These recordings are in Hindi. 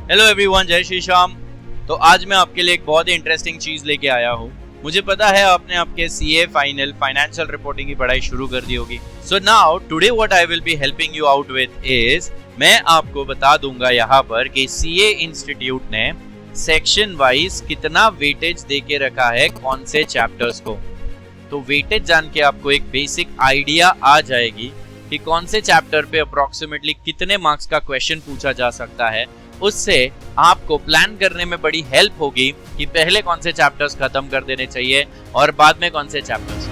हेलो एवरीवन, जय श्री श्याम। तो आज मैं आपके लिए एक बहुत ही इंटरेस्टिंग चीज लेके आया हूँ। मुझे पता है आपने आपके सीए फाइनल फाइनेंशियल रिपोर्टिंग की पढ़ाई शुरू कर दी होगी। So now today what I will be helping you out with is, मैं आपको बता दूंगा यहाँ पर कि सीए इंस्टीट्यूट ने सेक्शन वाइज कितना वेटेज देके रखा है कौन से चैप्टर्स को। तो वेटेज जान के आपको एक बेसिक आइडिया आ जाएगी कि कौन से चैप्टर पे अप्रोक्सीमेटली कितने मार्क्स का क्वेश्चन पूछा जा सकता है। उससे आपको प्लान करने में बड़ी हेल्प होगी कि पहले कौन से चैप्टर्स खत्म कर देने चाहिए और बाद में कौन से चैप्टर्स।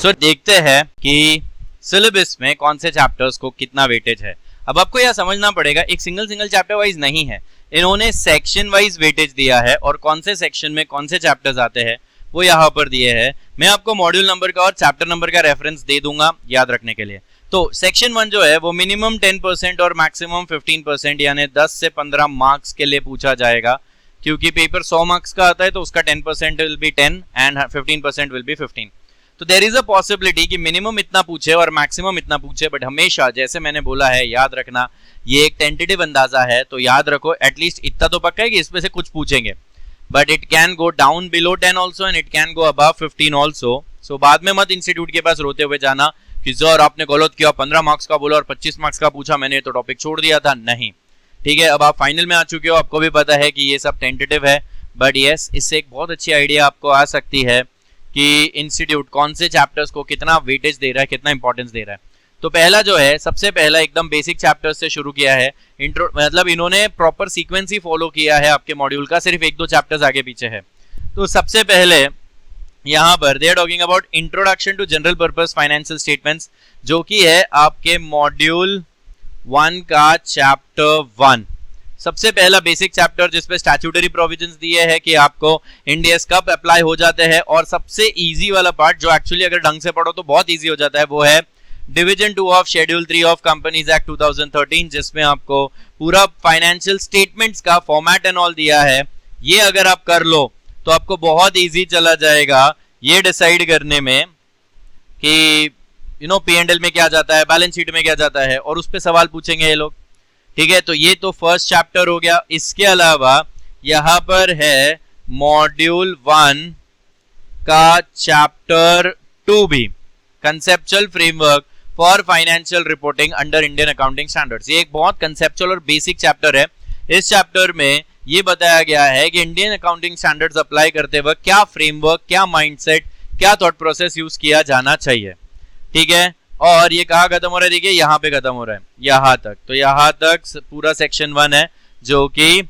सो देखते हैं कि सिलेबस में कौन से चैप्टर्स को कितना वेटेज है। अब आपको यह समझना पड़ेगा, एक सिंगल चैप्टर वाइज नहीं है, इन्होंने सेक्शन वाइज वेटेज दिया है और कौन से सेक्शन में कौन से चैप्टर्स आते हैं वो यहाँ पर दिए हैं। मैं आपको मॉड्यूल नंबर का और चैप्टर नंबर का रेफरेंस दे दूंगा याद रखने के लिए। तो सेक्शन 1 जो है वो मिनिमम 10% और मैक्सिमम 15% यानी 10 से 15 मार्क्स के लिए पूछा जाएगा, क्योंकि पेपर 100 मार्क्स का आता है तो उसका 10% will be 10 and 15% will be 15। तो देयर इज अ पॉसिबिलिटी कि मिनिमम इतना पूछे और मैक्सिमम इतना पूछे, बट हमेशा जैसे मैंने बोला है याद रखना ये एक टेंटेटिव अंदाजा है। तो याद रखो एटलीस्ट इतना तो पक्का है कि इसमें से कुछ पूछेंगे, but it can go down below 10 also and it can go above 15 also. So बाद में मत इंस्टीट्यूट के पास रोते हुए जाना कि सर आपने गलत किया, 15 मार्क्स का बोला और 25 मार्क्स का पूछा, मैंने तो टॉपिक छोड़ दिया था। नहीं, ठीक है, अब आप फाइनल में आ चुके हो, आपको भी पता है कि ये सब टेंटेटिव है, बट यस इससे एक बहुत अच्छी आइडिया आपको आ सकती है कि इंस्टीट्यूट कौन से चैप्टर्स को कितना वेटेज दे रहा है, कितना इंपॉर्टेंस दे रहा है। तो पहला जो है, सबसे पहला एकदम बेसिक चैप्टर्स से शुरू किया है। इंट्रो मतलब इन्होंने प्रॉपर सीक्वेंस ही फॉलो किया है आपके मॉड्यूल का, सिर्फ 1-2 चैप्टर्स आगे पीछे है। तो सबसे पहले यहाँ पर they are talking about introduction to general purpose financial statements, जो कि है आपके मॉड्यूल 1 का चैप्टर 1। सबसे पहला बेसिक चैप्टर जिसपे स्टैट्यूटरी प्रोविजंस दिए हैं कि आपको इंड एस कब अप्लाई हो जाते हैं, और सबसे इजी वाला पार्ट जो एक्चुअली अगर ढंग से पढ़ो तो बहुत इजी हो जाता है, वो है division 2 of schedule 3 of companies act 2013, जिसमें आपको पूरा फाइनेंशियल स्टेटमेंट्स का फॉर्मेट एंड ऑल दिया है। ये अगर आप कर लो तो आपको बहुत इजी चला जाएगा ये डिसाइड करने में कि P&L में क्या जाता है, बैलेंस शीट में क्या जाता है, और उस पे सवाल पूछेंगे ये लोग। ठीक है, तो ये तो फर्स्ट चैप्टर हो गया। इसके अलावा यहाँ पर है मॉड्यूल 1 का चैप्टर 2 भी, conceptual framework for financial reporting under Indian accounting standards. ये एक बहुत कंसेप्चुअल और बेसिक चैप्टर है। इस चैप्टर में ये बताया गया है कि इंडियन अकाउंटिंग स्टैंडर्ड्स अप्लाई करते वक्त क्या फ्रेमवर्क, क्या माइंडसेट, क्या थॉट प्रोसेस यूज किया जाना चाहिए। ठीक है, और ये कहाँ खत्म हो रहा है, देखिए यहाँ पे खत्म हो रहा है, यहाँ तक। तो यहाँ तक पूरा सेक्शन 1 है जो कि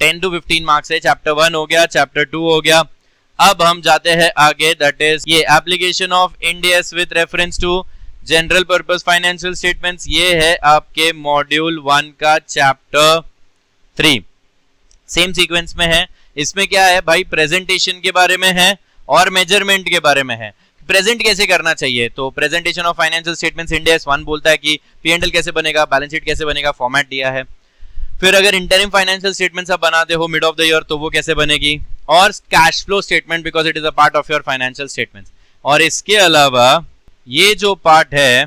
10 to 15 मार्क्स है। चैप्टर 1 हो गया, चैप्टर 2 हो गया। अब हम जाते हैं आगे, दैट इज ये application of Ind AS with reference to general purpose financial statements. ये है आपके मॉड्यूल 1 का चैप्टर 3, सेम सीक्वेंस में है। इसमें क्या है भाई, प्रेजेंटेशन के बारे में है और मेजरमेंट के बारे में है। प्रेजेंट कैसे करना चाहिए, तो presentation of financial statements end S 1 बोलता है कि P&L कैसे बनेगा, बैलेंस शीट कैसे बनेगा, फॉर्मेट दिया है। फिर अगर इंटरिम फाइनेंशियल स्टेटमेंट्स आप बनाते हो मिड ऑफ द ईयर तो वो कैसे बनेगी, और cash flow statement because it is a part of your financial statements. और इसके अलावा ये जो पार्ट है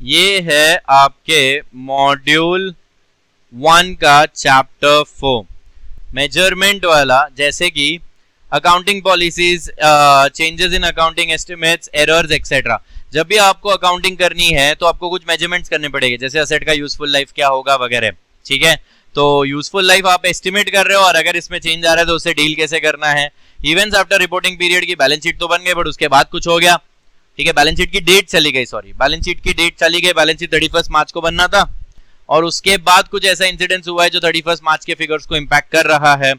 ये है आपके मॉड्यूल 1 का चैप्टर 4, मेजरमेंट वाला, जैसे कि accounting policies, changes in accounting estimates, errors etcetera. जब भी आपको अकाउंटिंग करनी है तो आपको कुछ मेजरमेंट्स करने पड़ेंगे, जैसे असेट का यूजफुल लाइफ क्या होगा वगैरह। ठीक है, तो यूजफुल लाइफ आप एस्टिमेट कर रहे हो और अगर इसमें चेंज आ रहा है तो उससे डील कैसे करना है। इवेंट्स आफ्टर रिपोर्टिंग पीरियड की बैलेंस शीट तो बन गए, बट उसके बाद कुछ हो गया। ठीक है, बैलेंस शीट की डेट चली गई, बैलेंस शीट की डेट चली गई, बैलेंस शीट 31 मार्च को बनना था और उसके बाद कुछ ऐसा इंसिडेंस हुआ है जो 31 मार्च के फिगर्स को इंपैक्ट कर रहा है।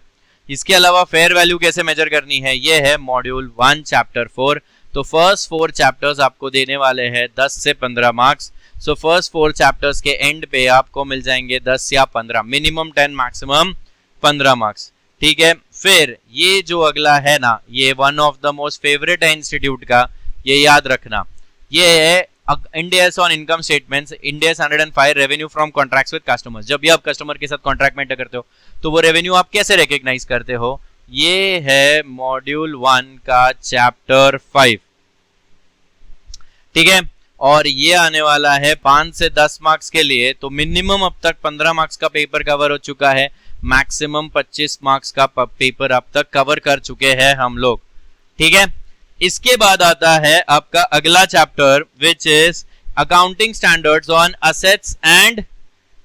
इसके अलावा फेयर वैल्यू कैसे मेजर करनी है, ये है मॉड्यूल 1 चैप्टर 4। तो फर्स्ट 4 चैप्टर्स आपको देने वाले हैं 10 से 15 मार्क्स। सो फर्स्ट 4 चैप्टर्स के एंड पे आपको मिल जाएंगे 10 या 15, मिनिमम 10 मैक्सिमम 15 मार्क्स। ठीक है, फिर ये जो अगला है ना, ये one of the most favourite है इंस्टीट्यूट का, ये याद रखना। ये है end S on income statements, end S 105 revenue from contracts with customers. जब भी आप कस्टमर के साथ कॉन्ट्रैक्ट में करते हो तो वो रेवेन्यू आप कैसे रिकॉग्नाइज करते हो, ये है मॉड्यूल 1 का चैप्टर 5। ठीक है, और ये आने वाला है 5 से 10 मार्क्स के लिए। तो मिनिमम अब तक 15 मार्क्स का पेपर कवर हो चुका है, मैक्सिमम 25 मार्क्स का पेपर अब तक कवर कर चुके हैं हम लोग। ठीक है, इसके बाद आता है आपका अगला chapter which is accounting standards on assets and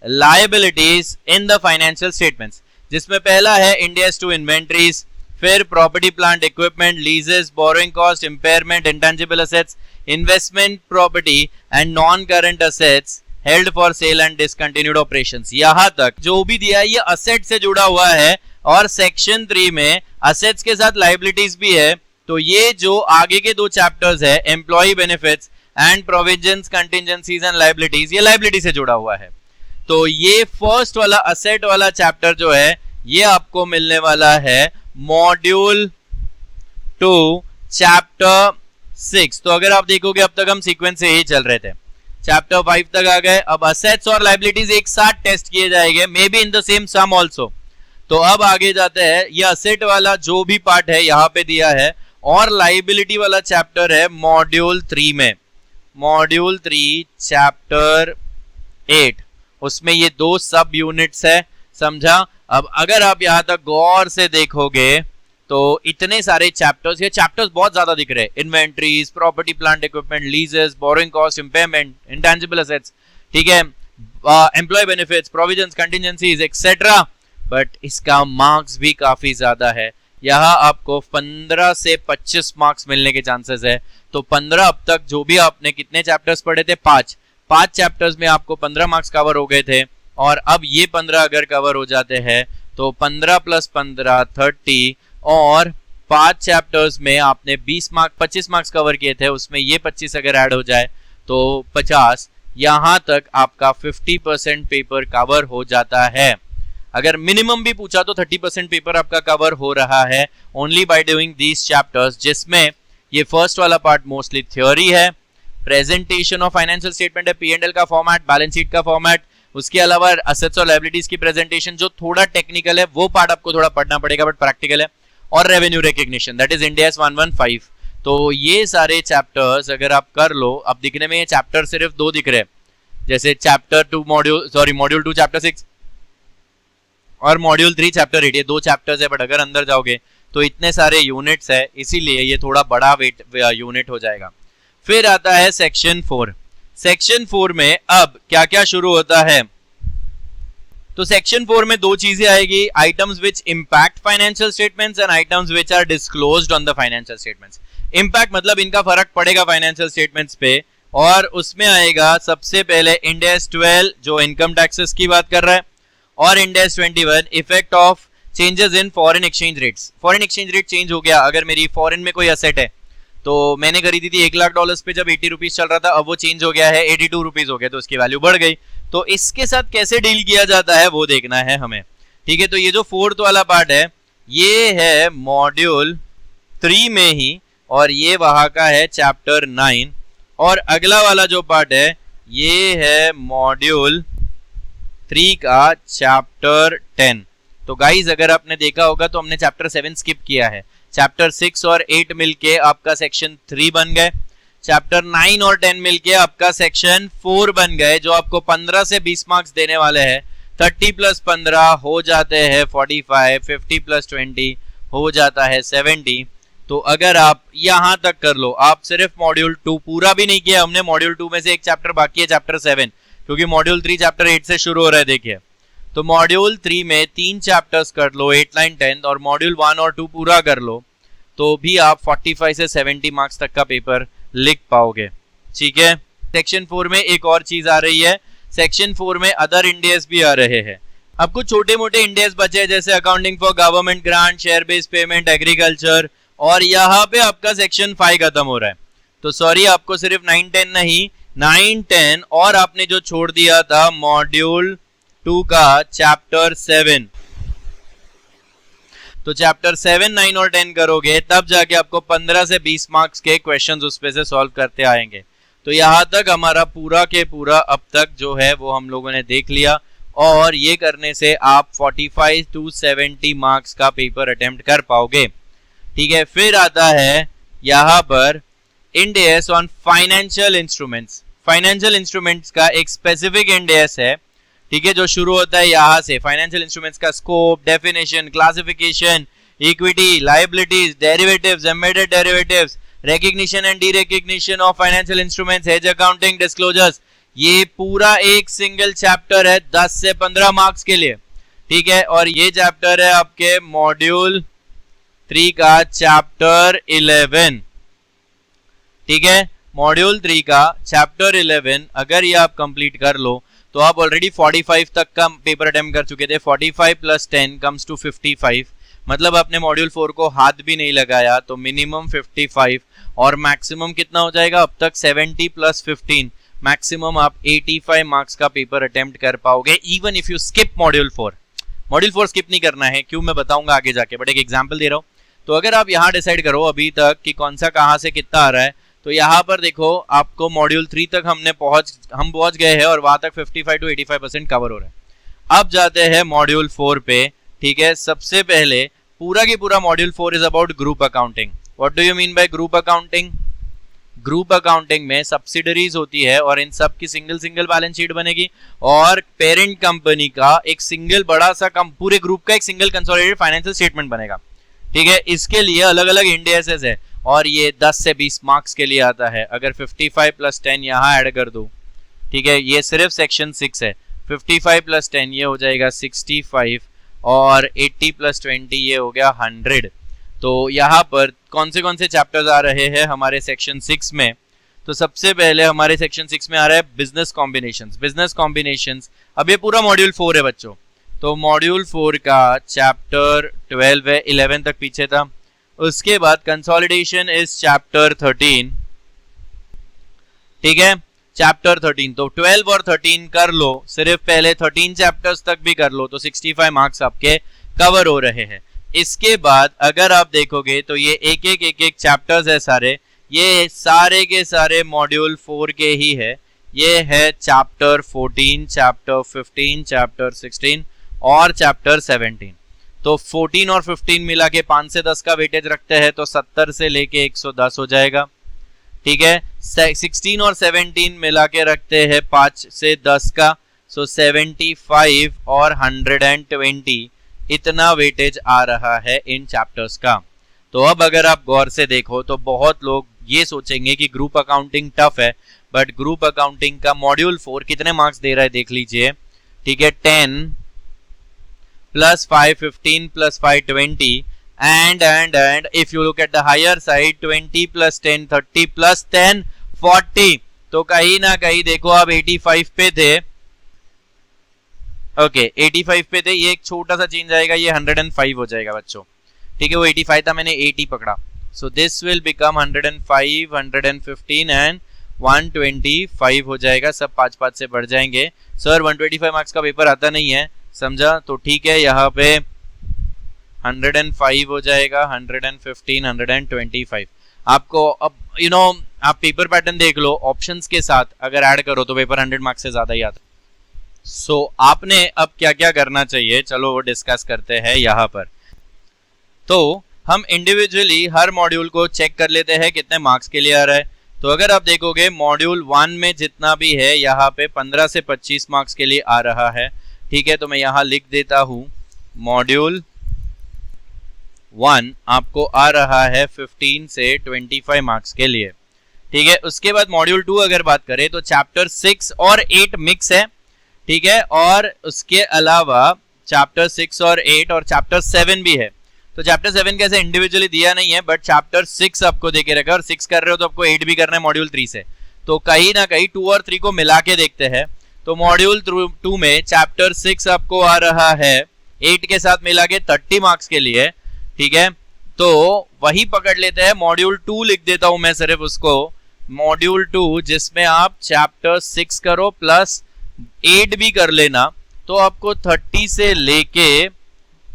liabilities in the financial statements, जिसमें पहला है इंडेस टू इन्वेंट्रीज, फिर property plant equipment, leases, borrowing cost, impairment, intangible assets, investment property and non current assets held for sale and discontinued operations. यहां तक जो भी दिया है ये असेट से जुड़ा हुआ है और सेक्शन 3 में असेट्स के साथ लायबिलिटीज भी है। तो ये जो आगे के दो चैप्टर्स है employ benefits and provisions, contingencies and liabilities, ये लायबिलिटी से जुड़ा हुआ है। तो ये फर्स्ट वाला असेट वाला चैप्टर जो है ये आपको मिलने वाला है मॉड्यूल 2 चैप्टर 6। तो अगर आप देखोगे अब तक हम सीक्वेंस से ही चल रहे थे, चैप्टर 5 तक आ गए। अब असेट्स और लायबिलिटीज एक साथ टेस्ट किए जाएंगे, maybe in the same sum also. तो अब आगे जाते हैं, ये असेट वाला जो भी पार्ट है यहाँ पे दिया है और लायबिलिटी वाला चैप्टर है मॉड्यूल 3 में, मॉड्यूल 3 चैप्टर 8, उसमें ये दो सब यूनिट्स है, समझा। अब अगर आप यहां तक गौर से देखोगे तो इतने सारे चैप्टर्स, ये चैप्टर्स बहुत ज्यादा दिख रहे हैं, inventories, property plant equipment, leases, borrowing cost, impairment, intangible assets, ठीक है, employ benefits, provisions, contingencies etcetera. But इसका मार्क्स भी काफी ज्यादा है, यहाँ आपको 15 से 25 मार्क्स मिलने के चांसेस है। तो 15 अब तक जो भी आपने कितने चैप्टर्स पढ़े थे, 5 चैप्टर्स में आपको 15 मार्क्स कवर हो गए थे, और अब ये 15 अगर कवर हो जाते हैं तो 15 + 15 30, और 5 चैप्टर्स में आपने 25 मार्क्स कवर किए थे, उसमें ये 25 अगर ऐड हो जाए तो 50, यहां तक आपका 50% पेपर कवर हो जाता है। अगर मिनिमम भी पूछा तो 30% पेपर आपका कवर हो रहा है only by doing these chapters, जिसमें ये फर्स्ट वाला पार्ट मोस्टली थ्योरी है, प्रेजेंटेशन ऑफ फाइनेंशियल स्टेटमेंट है, P&L का फॉर्मेट, बैलेंस शीट का फॉर्मेट, उसके अलावा असेट्स और लायबिलिटीज की प्रेजेंटेशन जो थोड़ा टेक्निकल है वो पार्ट आपको थोड़ा पढ़ना पड़ेगा बट प्रैक्टिकल है, और revenue recognition that is India 115। तो ये सारे चैप्टर्स अगर आप कर लो, अब दिखने में ये चैप्टर सिर्फ 2 दिख रहे हैं, जैसे मॉड्यूल 2 चैप्टर 6 और मॉड्यूल 3 चैप्टर 8, ये 2 चैप्टर्स है, बट अगर अंदर जाओगे तो इतने सारे यूनिट्स है, इसीलिए ये थोड़ा बड़ा वेट यूनिट हो जाएगा। फिर आता है सेक्शन 4। सेक्शन 4 में अब क्या क्या शुरू होता है, तो सेक्शन 4 में 2 चीजें आएगी, items which impact financial statements and items which are disclosed on the financial statements. Impact मतलब इनका फर्क पड़ेगा फाइनेंशियल स्टेटमेंट्स पे, और उसमें आएगा सबसे पहले इंडेस 12 जो इनकम टैक्सेस की बात कर रहा है, और इंडेस 21 effect of changes in foreign exchange rates. Foreign exchange rate change हो गया, अगर मेरी फॉरेन में कोई असेट है तो मैंने खरीदी थी $1,00,000 पे, जब 80 रुपीज चल रहा था, अब वो चेंज हो गया है 82 रुपीज हो गया, तो उसकी वैल्यू बढ़ गई। तो इसके साथ कैसे डील किया जाता है वो देखना है हमें, ठीक है। तो ये जो 4th वाला पार्ट है ये है मॉड्यूल 3 में ही, और ये वहां का है चैप्टर 9, और अगला वाला जो पार्ट है ये है मॉड्यूल 3 का चैप्टर 10। तो गाइज अगर आपने देखा होगा तो हमने चैप्टर 7 स्किप किया है, चैप्टर 6 और 8 मिलके आपका सेक्शन 3 बन गए, चैप्टर 9 और 10 मिलके आपका सेक्शन 4 बन गए, जो आपको 15 से 20 मार्क्स देने वाले हैं। 30 + 15 हो जाते हैं 45, 50 + 20 हो जाता है 70। तो अगर आप यहां तक कर लो, आप सिर्फ मॉड्यूल 2 पूरा भी नहीं किया हमने, मॉड्यूल 2 में से एक चैप्टर बाकी है चैप्टर 7, क्योंकि मॉड्यूल 3 चैप्टर 8 से शुरू हो रहा है। देखिए तो मॉड्यूल 3 में 3 चैप्टर्स कर लो, 8, 9, 10, और मॉड्यूल 1 और 2 पूरा कर लो, तो भी आप 45 से 70 मार्क्स तक का पेपर लिख पाओगे, ठीक है। सेक्शन 4 में एक और चीज आ रही है, सेक्शन 4 में अदर इंडेस भी आ रहे हैं। अब कुछ छोटे मोटे इंडेस बचे जैसे accounting for government grant, share based payment, agriculture, और यहाँ पे आपका सेक्शन 5 खत्म हो रहा है। तो सॉरी, आपको सिर्फ 9, 10 नहीं, 9, 10 और आपने जो छोड़ दिया था मॉड्यूल 2 का चैप्टर 7, तो चैप्टर 7, 9 और 10 करोगे तब जाके आपको 15 से 20 मार्क्स के क्वेश्चंस उस पे से सॉल्व करते आएंगे। तो यहाँ तक हमारा पूरा के पूरा अब तक जो है वो हम लोगों ने देख लिया, और ये करने से आप 45 to 70 मार्क्स का पेपर अटेम्प्ट कर पाओगे, ठीक है। फिर आता है यहाँ पर index on financial instruments. Financial instruments का एक स्पेसिफिक इंड एस है, ठीक है, जो शुरू होता है यहां से। फाइनेंशियल इंस्ट्रूमेंट्स का scope, definition, classification, equity, liabilities, derivatives, embedded derivatives, recognition and derecognition of financial instruments, hedge accounting, disclosures, ये पूरा एक सिंगल चैप्टर है 10 से 15 मार्क्स के लिए, ठीक है। और ये चैप्टर है आपके मॉड्यूल 3 का चैप्टर 11, ठीक है। मॉड्यूल 3 का चैप्टर 11 अगर ये आप कंप्लीट कर लो तो आप ऑलरेडी 45 तक का पेपर अटेम्प्ट कर चुके थे। 45 प्लस 10 कम्स टू 55, मतलब आपने मॉड्यूल 4 को हाथ भी नहीं लगाया तो मिनिमम 55 और मैक्सिमम कितना हो जाएगा अब तक 70 प्लस 15, मैक्सिमम आप 85 मार्क्स का पेपर अटेम्प्ट कर पाओगे even if you skip module 4। Module 4 skip नहीं करना है, क्यों मैं बताऊंगा आगे जाके, बट एक एग्जांपल दे रहा हूं। तो अगर आप यहाँ डिसाइड करो अभी तक कि कौन सा कहाँ से कितना आ रहा है, तो यहाँ पर देखो आपको मॉड्यूल 3 तक हम पहुंच गए हैं और वहां तक 55 to 85% कवर हो रहा है। अब जाते हैं मॉड्यूल 4 पे, ठीक है। सबसे पहले पूरा की पूरा module 4 is about group accounting. What do you mean by group accounting? Group accounting में सब्सिडरीज होती है और इन सब की सिंगल सिंगल बैलेंस शीट बनेगी और पेरेंट कंपनी का एक सिंगल बड़ा सा पूरे ग्रुप का एक सिंगल कंसोलिडेटेड फाइनेंशियल स्टेटमेंट बनेगा, ठीक है। इसके लिए अलग अलग इंडिसेस है और ये 10 से 20 मार्क्स के लिए आता है। अगर 55 प्लस 10 यहाँ ऐड कर दो, ठीक है, ये सिर्फ सेक्शन 6 है। 55 प्लस 10 ये हो जाएगा 65 और 80 प्लस 20 ये हो गया 100। तो यहाँ पर कौन से चैप्टर्स आ रहे हैं हमारे सेक्शन 6 में? तो सबसे पहले हमारे सेक्शन 6 में आ रहा है बिजनेस कॉम्बिनेशंस। बिजनेस कॉम्बिनेशंस अब ये पूरा मॉड्यूल 4 है बच्चों। तो मॉड्यूल 4 का चैप्टर 12 है, 11 तक पीछे था। उसके बाद कंसोलिडेशन इज चैप्टर 13, ठीक है, चैप्टर 13। तो 12 और 13 कर लो, सिर्फ पहले 13 चैप्टर्स तक भी कर लो तो 65 मार्क्स आपके कवर हो रहे हैं। इसके बाद अगर आप देखोगे तो ये एक एक चैप्टर्स है सारे, ये सारे के सारे मॉड्यूल 4 के ही है। ये है चैप्टर 14, चैप्टर 15, चैप्टर 16 और चैप्टर 17। तो 14 और 15 मिला के 5 से 10 का वेटेज रखते हैं तो 70 से लेके 110 हो जाएगा, ठीक है। 16 और 17 मिला के रखते हैं 5 से 10 का, सो 75 और 120 इतना वेटेज आ रहा है इन चैप्टर्स का। तो अब अगर आप गौर से देखो तो बहुत लोग ये सोचेंगे कि ग्रुप अकाउंटिंग टफ है, बट ग्रुप अकाउंटिंग का मॉड्यूल 4 कितने मार्क्स दे रहा है देख लीजिए, ठीक है। 10 plus 5 15 plus 5 20 and if you look at the higher side 20 plus 10 30 plus 10 40। तो कहीं ना कहीं देखो आप 85 पे थे, ओके 85 पे थे, ये एक छोटा सा चेंज आएगा, ये 105 हो जाएगा बच्चों, ठीक है। वो 85 था, मैंने 80 पकड़ा, so this will become 105 115 and 125 हो जाएगा। सब 5-5 से बढ़ जाएंगे। सर 125 मार्क्स का पेपर आता नहीं है, समझा? तो ठीक है, यहाँ पे 105 हो जाएगा, 115 125। आपको अब आप पेपर पैटर्न देख लो, ऑप्शंस के साथ अगर ऐड करो तो पेपर 100 मार्क्स से ज्यादा ही आता है। सो आपने अब क्या क्या करना चाहिए, चलो वो डिस्कस करते हैं यहाँ पर। तो हम इंडिविजुअली हर मॉड्यूल को चेक कर लेते हैं कितने मार्क्स के लिए आ रहा है। तो अगर आप देखोगे मॉड्यूल 1 में जितना भी है यहाँ पे 15 से 25 मार्क्स के लिए आ रहा है, ठीक है। तो मैं यहाँ लिख देता हूँ मॉड्यूल 1 आपको आ रहा है 15 से 25 मार्क्स के लिए, ठीक है। उसके बाद मॉड्यूल 2 अगर बात करें तो चैप्टर 6 और 8 मिक्स है, ठीक है। और उसके अलावा चैप्टर 6 और 8 और चैप्टर 7 भी है। तो चैप्टर 7 कैसे इंडिविजुअली दिया नहीं है, बट चैप्टर 6 आपको देके रखा है और 6 कर रहे हो तो आपको 8 भी करना है मॉड्यूल 3 से। तो कहीं ना कहीं 2 और 3 को मिला के देखते हैं। तो मॉड्यूल 2 में चैप्टर 6 आपको आ रहा है 8 के साथ मिला के 30 मार्क्स के लिए, ठीक है। तो वही पकड़ लेते हैं, मॉड्यूल 2 लिख देता हूं मैं सिर्फ उसको, मॉड्यूल 2 जिसमें आप चैप्टर 6 करो प्लस 8 भी कर लेना, तो आपको 30 से लेके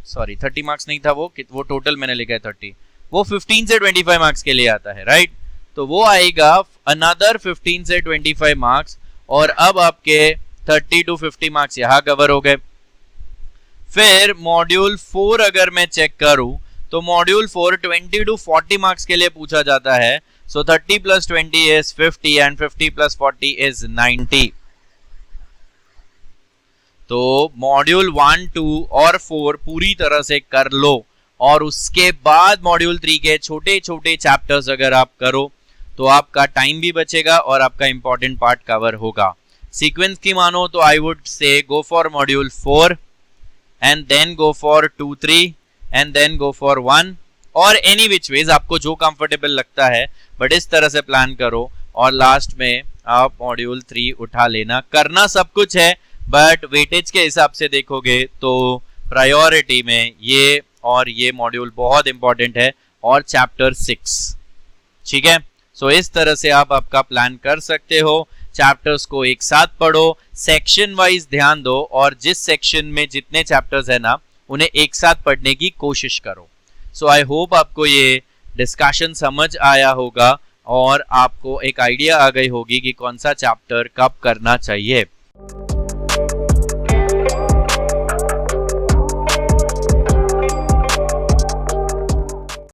30 मार्क्स नहीं था वो टोटल मैंने लिखा है 30, वो 15 से 25 मार्क्स के लिए आता है, राइट। तो वो आएगा अनदर 15 से 25 मार्क्स और अब आपके 30 to 50 मार्क्स यहाँ कवर हो गए। फिर मॉड्यूल 4 अगर मैं चेक करूं तो मॉड्यूल 4 20 to 40 मार्क्स के लिए पूछा जाता है। So 30 plus 20 is 50 and 50 plus 40 is 90. तो मॉड्यूल 1, 2 और 4 पूरी तरह से कर लो और उसके बाद मॉड्यूल 3 के छोटे छोटे चैप्टर्स अगर आप करो तो आपका टाइम भी बचेगा और आपका इंपॉर्टेंट पार्ट कवर होगा। सीक्वेंस की मानो तो I would say go for module 4 and then go for 2, 3 and then go for 1 और एनी विच वेज आपको जो कंफर्टेबल लगता है, बट इस तरह से प्लान करो और लास्ट में आप मॉड्यूल 3 उठा लेना। करना सब कुछ है बट वेटेज के हिसाब से देखोगे तो प्रायोरिटी में ये और ये मॉड्यूल बहुत इंपॉर्टेंट है और चैप्टर 6, ठीक है। सो इस तरह से आप आपका प्लान कर सकते हो। चैप्टर्स को एक साथ पढ़ो, सेक्शन वाइज ध्यान दो और जिस सेक्शन में जितने चैप्टर्स है ना उन्हें एक साथ पढ़ने की कोशिश करो। सो आई होप आपको ये डिस्कशन समझ आया होगा और आपको एक आइडिया आ गई होगी कि कौन सा चैप्टर कब करना चाहिए।